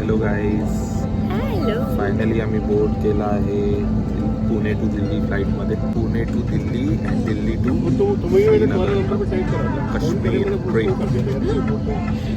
Hello guys, hello. Finally आम्ही board केला आहे पुणे टू दिल्ली फ्लाईटमध्ये. Pune to Delhi and Delhi to Kashmir train.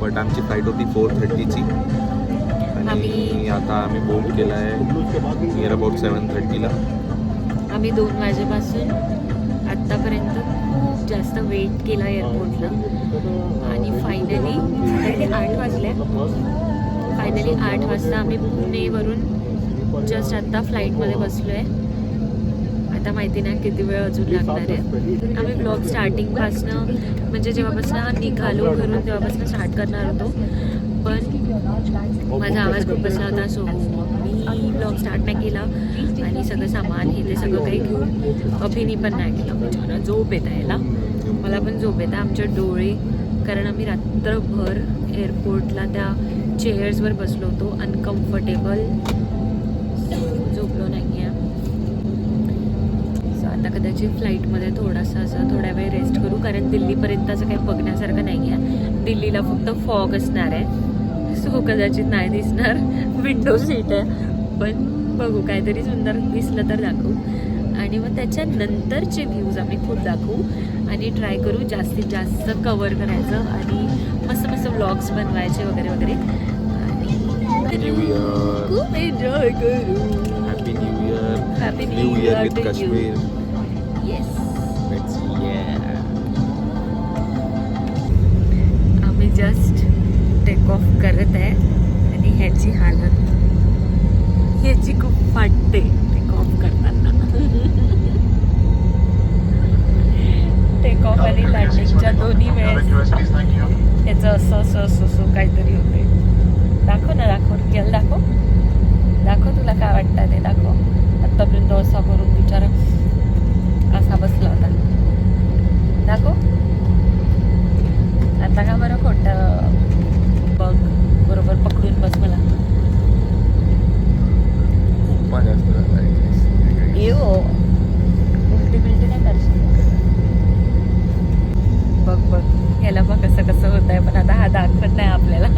But आमची फ्लाईट होती 4:30ची आणि आता आम्ही बोर्ड केला आहे नियर अबाउट 7:30ला. आम्ही 2 वाजेपासून आत्तापर्यंत खूप जास्त वेट केला एअरपोर्टला आणि फायनली 8 वाजले. फायनली 8 वाजता आम्ही पुणेवरून जस्ट आत्ता फ्लाईटमध्ये बसलो आहे. आता माहिती नाही किती वेळ अजून लागणार आहे. आम्ही ब्लॉग स्टार्टिंगपासनं म्हणजे जेव्हापासून निघालो घरून तेव्हापासून स्टार्ट करणार होतो, पण माझा आवाज खूप बसला होता, सो मी ब्लॉग स्टार्ट नाही केला आणि सगळं सामान हे ते सगळं काही घेऊन अभिनी पण नाही केलं. म्हणजे मला झोप येत आहे, मला पण झोप येतं. आमचे डोळे, कारण आम्ही रात्रभर एअरपोर्टला त्या चेअर्सवर बसलो होतो, अनकम्फर्टेबल, झोपलो नाही आहे. सो आता कदाचित फ्लाईटमध्ये थोडासा असं थोड्या वेळ रेस्ट करू, कारण दिल्लीपर्यंत असं काही बघण्यासारखं नाही आहे. दिल्लीला फक्त फॉग असणार आहे, सो कदाचित नाही दिसणार. विंडो सीट आहे, पण बघू काहीतरी सुंदर दिसलं तर दाखवू. आणि मग त्याच्यानंतरचे व्ह्यूज आम्ही खूप दाखवू आणि ट्राय करू जास्तीत जास्त कवर करायचं आणि मस्त मस्त व्लॉग्स बनवायचे वगैरे वगैरे. न्यू इयर, खूप एन्जॉय करू. Happy new year, happy new year with Kashmir. Yes. Yeah. आम्ही जस्ट टेक ऑफ करत आहे आणि ह्याची हालत, ह्याची खूप फाटते टेक ऑफ करताना. टेक ऑफ आणि लँडिंगच्या दोन्ही वेळेस ह्याचं असं असं असं असं काहीतरी होते. दाखव ना, दाखव, रिअल दाखव, दाखव तुला काय वाटतं ते दाखव. आत्तापर्यंत असा करून बिचारा असा बसला होता, दाखव. आता का बरं खोटं बघ, बरोबर पकडून बस मला. येऊ उलटी बिलटी नाही करशील. बघ बघ, ह्याला बघ कसं कसं होत आहे, पण आता हा दाखवत नाही आपल्याला.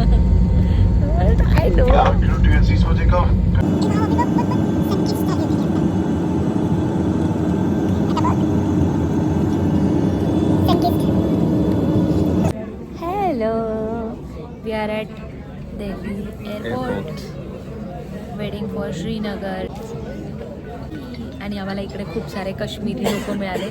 Hello, we are at Delhi airport waiting for Srinagar. आणि आम्हाला इकडे खूप सारे काश्मीरी लोक मिळाले.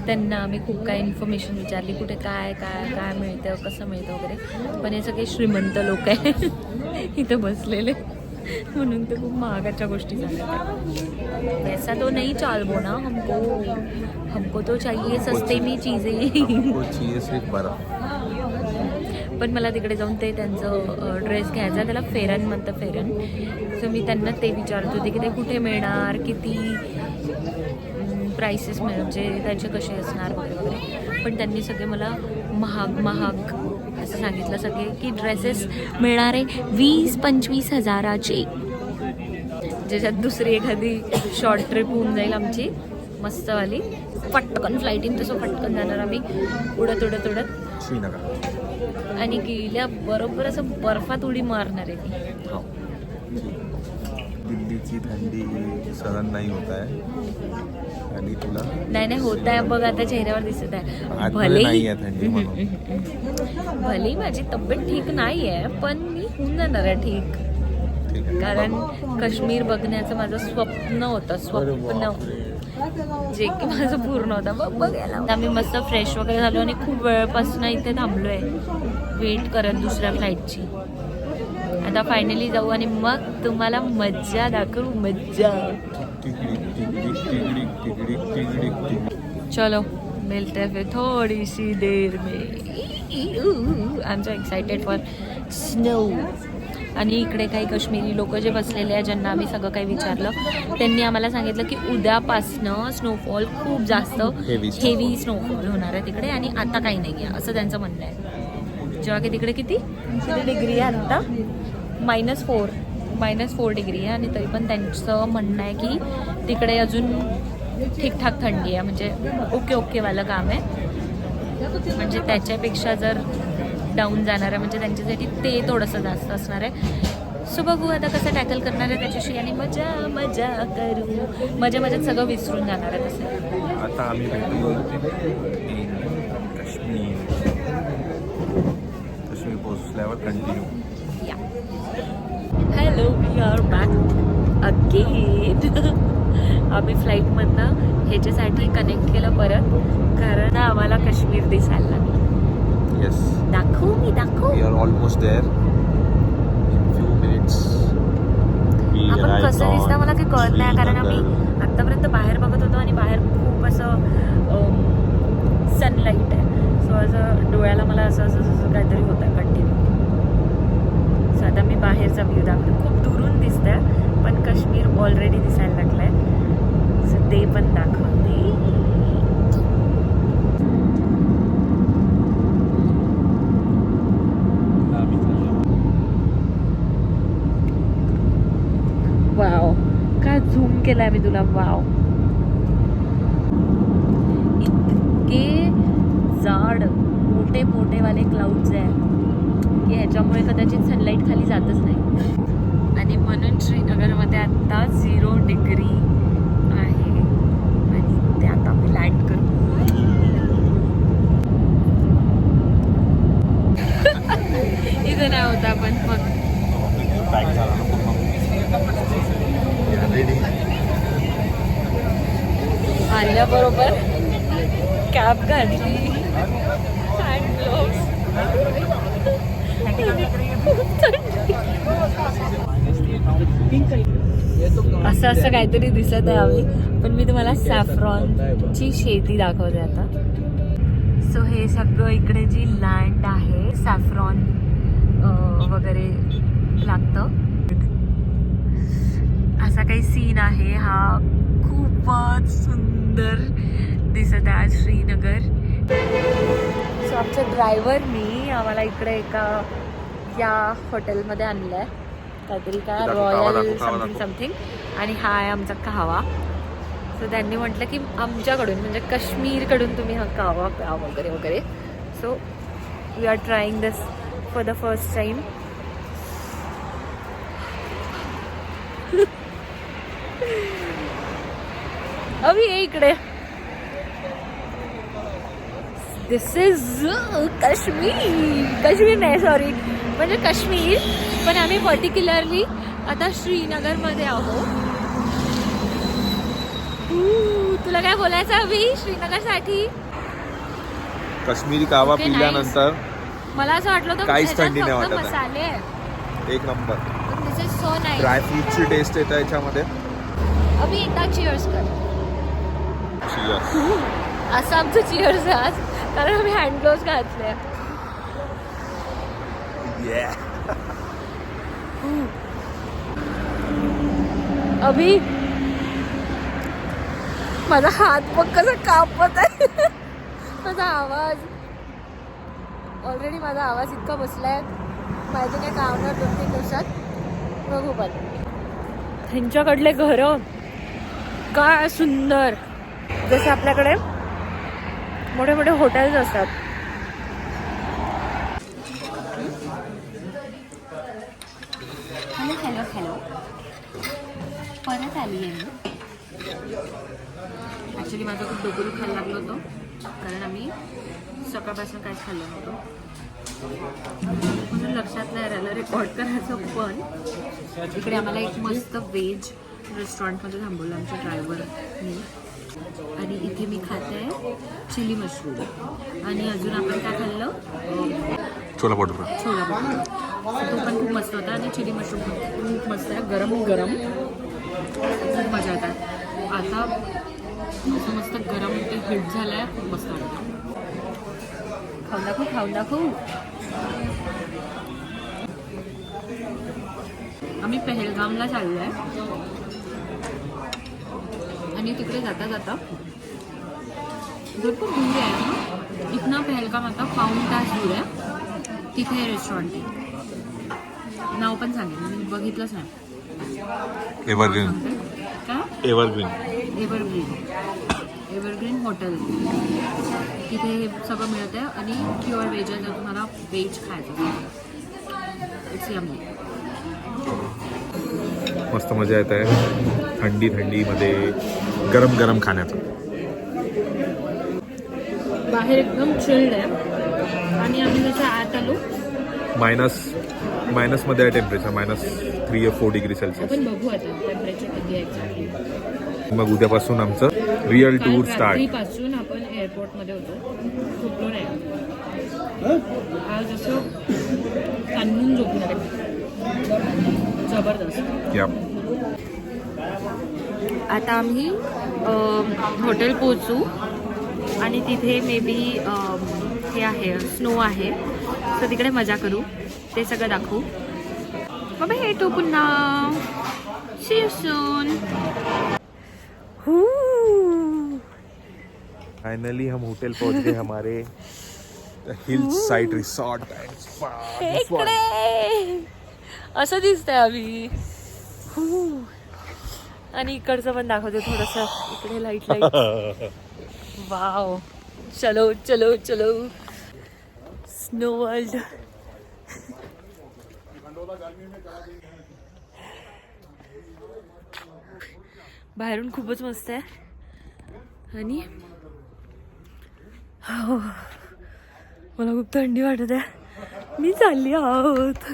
त्यांना आम्ही खूप काय इन्फॉर्मेशन विचारली, कुठे काय काय काय मिळतं, कसं मिळतं वगैरे. पण हे सगळे श्रीमंत लोक आहे इथं बसलेले, म्हणून ते खूप महागाच्या गोष्टी झाल्या. ऐसा तो नहीं चाल बो ना, हमको तो चाहिए सस्ते में चीजें. पण मला तिकडे जाऊन ते त्यांचं ड्रेस घ्यायचा, त्याला फेरन म्हणतं, फेरन. सो मी त्यांना ते विचारत होते की ते कुठे मिळणार, किती प्राइसेस म्हणजे त्याचे कसे असणार वगैरे वगैरे. पण त्यांनी सगळे मला महाग महाग असं सांगितलं सगळे, की ड्रेसेस मिळणार आहे 20-25 हजाराचे, ज्याच्यात दुसरी एखादी शॉर्ट ट्रिप होऊन जाईल आमची मस्तवाली. पटकन फ्लाईटीन तसं पटकन जाणार आम्ही उडत उडत उडत श्रीनगर आणि गेल्या बरोबर असं बर्फात उडी मारणार आहे ती. हो. दिल्लीची थंडी सहन नाही होत आहे आणि तुला नाही होत आहे, बघ आता चेहऱ्यावर दिसत आहे. भलेही माझी तब्येत ठीक नाही आहे, पण मी होऊन जाणार आहे ठीक. कारण काश्मीर बघण्याचं माझं स्वप्न होतं, स्वप्न जे की माझं पूर्ण होतं. बघ बघायला आम्ही मस्त फ्रेश वगैरे झालो आणि खूप वेळपासून इथे थांबलो आहे वेट करत दुसऱ्या फ्लाईटची. आता फायनली जाऊ आणि मग तुम्हाला मज्जा दाखवू, मज्जा. चलो मिलते हैं फिर थोड़ी सी देर में. I am so excited for snow. आणि इकडे काही काश्मीरी लोक जे बसलेले आहे, ज्यांना आम्ही सगळं काही विचारलं, त्यांनी आम्हाला सांगितलं की उद्यापासनं स्नोफॉल खूप जास्त हेवी स्नोफॉल होणार आहे तिकडे आणि आता काही नाही आहे असं त्यांचं म्हणणं आहे. जेव्हा की तिकडे किती डिग्री आहे आत्ता, -4 डिग्री आहे. आणि तरी पण त्यांचं म्हणणं आहे की तिकडे अजून ठीकठाक थंडी आहे, म्हणजे ओकेवालं काम आहे. म्हणजे त्याच्यापेक्षा जर डाऊन जाणार आहे म्हणजे त्यांच्यासाठी ते थोडंसं जास्त असणार आहे. सो बघू आता कसं टॅकल करणार आहे त्याच्याशी आणि मजा मजा करू. मजात सगळं विसरून जाणार आहे तसं. आता आम्ही भेटू इन काश्मीर पोहोचल्यावर कंटिन्यू. या hello, we are back again. आम्ही फ्लाईटमधनं ह्याच्यासाठी कनेक्ट केलं परत, कारण आम्हाला काश्मीर दिसायला लागलं. येस, दाखवू मी दाखवू. We are almost there in few minutes. आपण कसं दिसतं मला काही कळत नाही, कारण आम्ही आत्तापर्यंत बाहेर बघत होतो आणि बाहेर खूप असं सनलाईट आहे. सो असं डोळ्याला मला असं असं असं काहीतरी होतं आहे कंटिन्यू. सो आता मी बाहेरचा व्ह्यू दाखवते. खूप दुरून दिसतंय पण काश्मीर ऑलरेडी दिसायला लागलं आहे. सो ते पण दाखवते. वाव, काय झूम केलाय मी तुला. वाव, इतके जाड मोठे मोठेवाले क्लाउड्स आहे की ह्याच्यामुळे कदाचित सनलाईट खाली जातच नाही. आणि म्हणून श्रीनगरमध्ये आत्ता 0 डिग्री आहे आणि ते आता मी लँड करू. इथे नाही होता आपण मग आल्याबरोबर कॅप घातली, हँड ग्लोव्स. असं असं काहीतरी दिसत आहे आम्ही, पण मी तुम्हाला सॅफ्रॉनची शेती दाखवते आता. सो हे सगळं इकडे जी लँड आहे, सॅफ्रॉन वगैरे लागतं. असा काही सीन आहे हा. खूपच सुंदर दिसत आहे आज श्रीनगर. सो आमच्या ड्रायव्हरनी आम्हाला इकडे एका या हॉटेलमध्ये आणलं आहे, काहीतरी काय रॉयल समथिंग. आणि हा आहे आमचा काहवा. सो त्यांनी म्हटलं की आमच्याकडून म्हणजे काश्मीरकडून तुम्ही हा काहवा प्या वगैरे वगैरे. So we are trying this for the first time. अभी ये इकडे. दिस इज काश्मीर नाही, सॉरी, म्हणजे काश्मीर, पण आम्ही पर्टिक्युलरली आता श्रीनगरमध्ये आहोत. तुला काय बोलायचं अभी श्रीनगरसाठी? काश्मीरी कावा पिल्यानंतर मला असं वाटलं होतं काहीच थंडी नाही वाटत. मसाले एक नंबर. This is so nice. ड्रायफ्रूटची टेस्ट येते याच्यामध्ये. अभी एकदा चिअर्स कर. Cheers. असं आमचं चिअर्स आहे आज, कारण आम्ही हँड ग्लोव्स घातले. अभी माझा हात बघ कसा कापत आहे. माझा आवाज ऑलरेडी इतका बसलाय. माहिती नाही कावणार 2-3 दिवसात बघू. पण ह्यांच्याकडले घरं काय सुंदर, जसे आपल्याकडे मोठे मोठे हॉटेल्स असतात. हॅलो हॅलो हॅलो, परत आली आहे मी. ॲक्च्युली माझं खूप डोकं दुखायला लागलं होतं, कारण आम्ही सकाळपासून काहीच खाल्लं नव्हतं, म्हणून लक्षात नाही राहिलं रेकॉर्ड करायचं. पण इकडे आम्हाला एक मस्त व्हेज रेस्टॉरंटमध्ये थांबवलं आमच्या ड्रायव्हरनी. आणि इथे मी खाते चिली मशरूम. आणि अजून आपण काय खाल्लं? छोला भटुरा. छोला भटुरा. तो पण खूप मस्त होता. आणि चिली मशरूम पण खूप मस्त आहे, गरम गरम, खूप मजा येतात. आता असं मस्त गरम ते हिट झालं आहे, खूप मस्त वाटतं. खाऊन दाखवू. आम्ही पहलगामला चाललो आहे आणि तिकडे जाता जाता भरपूर दूर आहे ना, इथनं पहलगाम आता पाऊण तास दूर आहे. तिथे हे रेस्टॉरंट आहे, नाव पण सांगेल मी, बघितलंच नाही. एव्हरग्रीन. काय? Evergreen hotel. तिथे हे सगळं मिळतं आहे आणि प्युअर व्हेज आहे. जर तुम्हाला व्हेज खायचं इट्स यम्मी. मस्त मजा येत आहे थंडीमध्ये गरम गरम खाण्याचं. बाहेर एकदम चिल्ड आहे आणि आम्ही जसं आत आलो मायनसमध्ये आहे टेम्परेचर, -3 or 4 डिग्री सेल्सिअस. आपण बघू आता टेम्परेचर किती आहे एक्झॅक्टली. मग उद्यापासून आमचं रिअल टूर स्टार्ट. पासून आपण एअरपोर्टमध्ये होतो, झोपलो नाही. आज असं काढून झोपणार आहे जबरदस्त. या आता आम्ही हॉटेल पोहोचू आणि तिथे मे बी हे आहे स्नो आहे, तर तिकडे मजा करू, ते सगळं दाखवू. मग भेटू पुन्हा. See you soon. फाइनली हम होटल पहुंच गए हमारे हिल्स साइड रिसॉर्ट. इकडे असं दिसतंय आम्ही. आणि इकडचं पण दाखवते थोडंसं, इकडे लाईट. वाव. चलो चलो चलो स्नो वर्ल्ड. बाहेरून खूपच मस्त आहे आणि मला खूप थंडी वाटत आहे. मी चालली आहोत.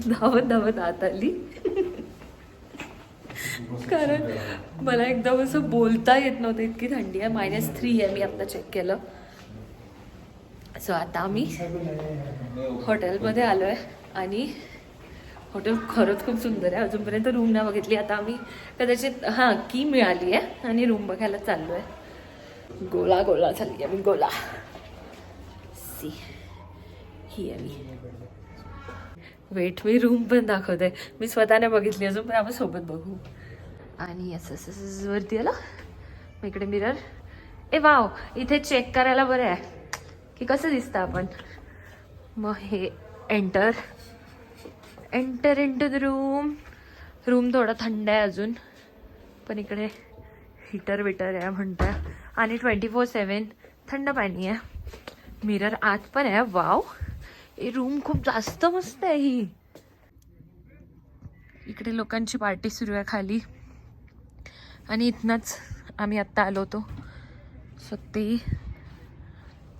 धावत आत आली कारण मला एकदम असं बोलता येत नव्हतं, इतकी थंडी आहे. -3 आहे, मी आता चेक केलं. सो आता आम्ही हॉटेलमध्ये आलो आहे आणि हॉटेल खरंच खूप सुंदर आहे. अजूनपर्यंत रूम नाही बघितली. आता आम्ही कदाचित की मिळाली आहे आणि रूम बघायला चाललो आहे. गोला चालली आहे मी. गोला सी ही आहे मी. वेट, मी रूम पण दाखवते. मी स्वतःने बघितली अजून, पण आपण सोबत बघू. आणि असं वरती आलं मग इकडे मिरर. ए वाव, इथे चेक करायला बरं आहे की कसं दिसतं आपण. मग हे एंटर इंटू द रूम थोडा थंड आहे अजून, पण इकडे हीटर आहे म्हणताय आणि 24/7 थंड पाणी आहे. मिरर आत पण आहे. वाव, हे रूम खूप जास्त मस्त आहे ही. इकडे लोकांची पार्टी सुरू आहे खाली आणि इथनच आम्ही आत्ता आलो होतो. सो ते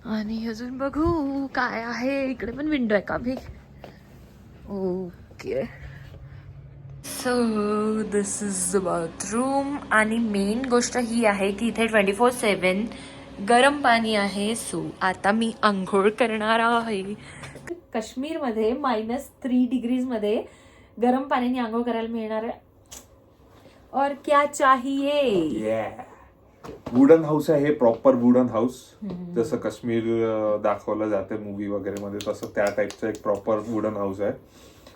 आणि अजून बघू काय आहे. इकडे पण विंडो आहे का भी. Okay, so this is the bathroom. आणि मेन गोष्ट ही आहे की इथे 24/7 गरम पाणी आहे. सो आता मी आंघोळ करणार आहे. काश्मीरमध्ये -3 डिग्रीजमध्ये गरम पाण्याने आंघोळ करायला मिळणार आहे. और क्या चाहिए. वुडन हाऊस आहे हे, प्रॉपर वुडन हाऊस. जसं काश्मीर दाखवलं जाते मूवी वगैरे मध्ये, तसं त्या टाईपचं एक प्रॉपर वुडन हाऊस आहे.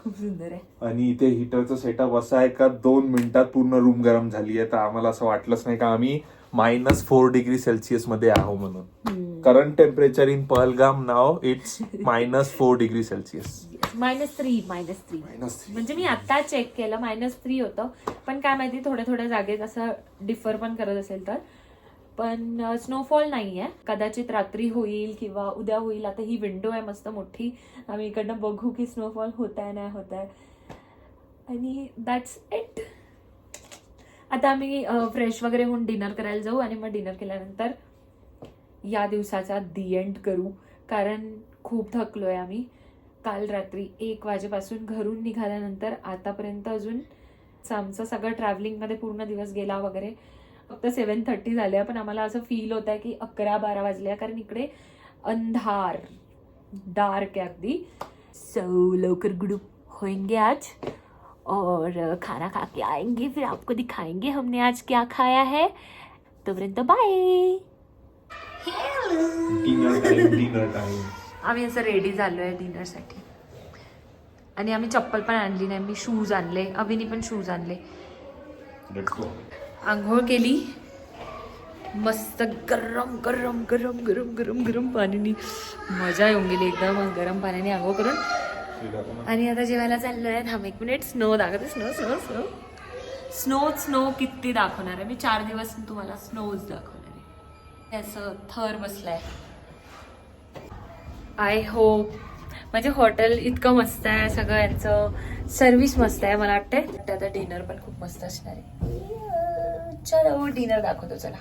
खूप सुंदर आहे. आणि इथे हिटरचं सेटअप असं आहे का 2 मिनिटात पूर्ण रूम गरम झाली आहे. तर आम्हाला असं वाटलंच नाही का आम्ही -4 डिग्री सेल्सिअस मध्ये आहो म्हणून. Current temperature in Pahalgam now it's -4 degree Celsius. -3 म्हणजे मी आता चेक केलं -3 होतं. पण काय माहिती थोड्या जागेत असं डिफर पण करत असेल तर. पण स्नोफॉल नाही आहे. कदाचित रात्री होईल किंवा उद्या होईल. आता ही विंडो आहे मस्त मोठी, आम्ही इकडनं बघू की स्नोफॉल होत आहे नाही होत आहे. आणि दॅट्स इट. आता आम्ही फ्रेश वगैरे होऊन डिनर करायला जाऊ आणि मग डिनर केल्यानंतर या दिवसाचा दी एंड करू. कारण खूप थकलोय आम्ही. काल रात्री 1 वाजेपासून घरून निघाल्यानंतर आतापर्यंत अजून आमचं सगळं ट्रॅव्हलिंगमध्ये पूर्ण दिवस गेला वगैरे. फक्त 7:30 झाले, पण आम्हाला असं फील होत आहे की 11-12 वाजले, कारण इकडे अंधार डार्क आहे अगदी. सो लवकर ग्रुप होएंगे आज और खाना खा के आएंगे, फिर आपको दिखाएंगे हमने आज क्या खाया है. तोपर्यंत बाय. Dinner time. आम्ही असं रेडी झालो आहे डिनरसाठी. आणि आम्ही चप्पल पण आणली नाही. मी शूज आणले, अभिनी पण शूज आणले. आंघोळ केली मस्त गरम गरम गरम गरम गरम गरम पाण्याने. मजा येऊन गेली एकदम गरम पाण्याने आंघोळ करून. आणि आता जेवायला चाललो आहे. थांब 1 मिनिट. स्नो दाखवते. Snow snow snow snow snow किती दाखवणार आहे मी. 4 दिवस तुम्हाला स्नोज दाखवणार आहे. असं थर बसलाय. आय होप म्हणजे हॉटेल इतकं मस्त आहे, सगळं यांचं सर्व्हिस मस्त आहे. मला वाटतंय आता डिनर पण खूप मस्त असणार आहे. चलो डिनर दाखवतो चला.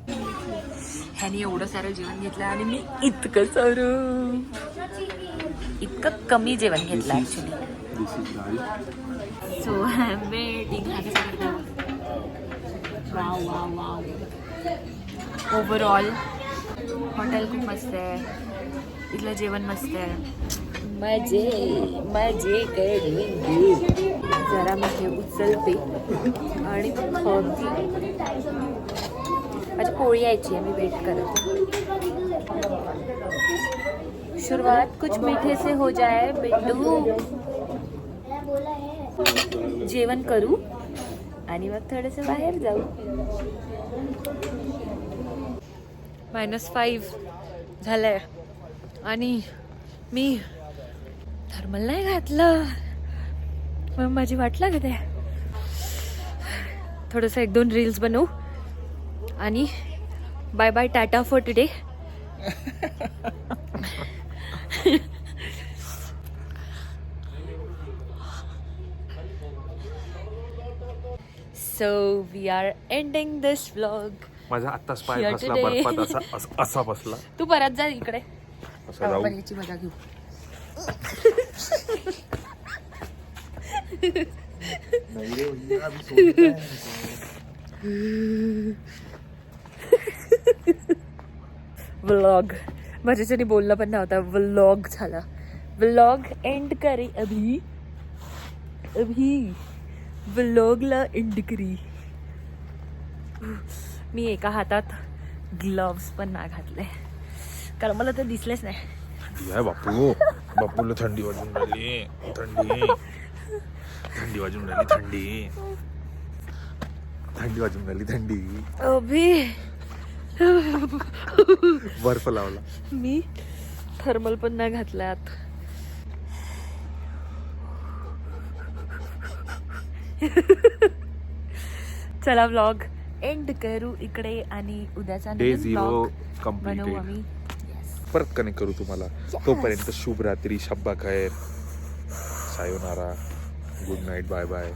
ह्यानी एवढं सारं जेवण घेतलं आणि मी इतकं सारं, इतकं कमी जेवण घेतलं actually. So I am waiting. Wow wow wow. Overall hotel खूप मस्त आहे, इथलं जेवण मस्त आहे. मजे मजे करेंगे. जरा मी हे उचलते आणि खाते. माझी पोळी यायची आहे, मी वेट करत. शुरुआत कुछ मीठे से हो जाए बेटू. जेवण करू आणि मग थोडेसे बाहेर जाऊ. -5 झालंय आणि मी थर्मल नाही घातलं, मग माझी वाट लागत आहे. थोडंसं 1-2 रील्स बनवू आणि bye bye tata for today. So we are ending this vlog. माझा आत्ताच पाय Here बसला today. बर्फात, असा बसला. तू परत जा इकडे, असा जाऊ. आपण याची मजा घेऊ. व्लॉग माझ्याच्याने बोलणं पण नव्हता, व्लॉग झाला. व्लॉग एंड करे अभी व्लॉगला एंड करी. मी एका हातात ग्लव्स पण ना घातले कारण मला तर दिसलेच नाही. बापूला थंडी वाजून राहिली. थंडी वाजून राहिली. अभी बर्फ लावला. मी थर्मल पण नाही घातल्यात. चला व्लॉग एंड करू इकडे आणि उद्याचा Day 0 बनवू completed. आम्ही. परत कनेक्ट करू तुम्हाला. तोपर्यंत शुभ रात्री, शब्बा खैर, sayonara, good night, bye bye.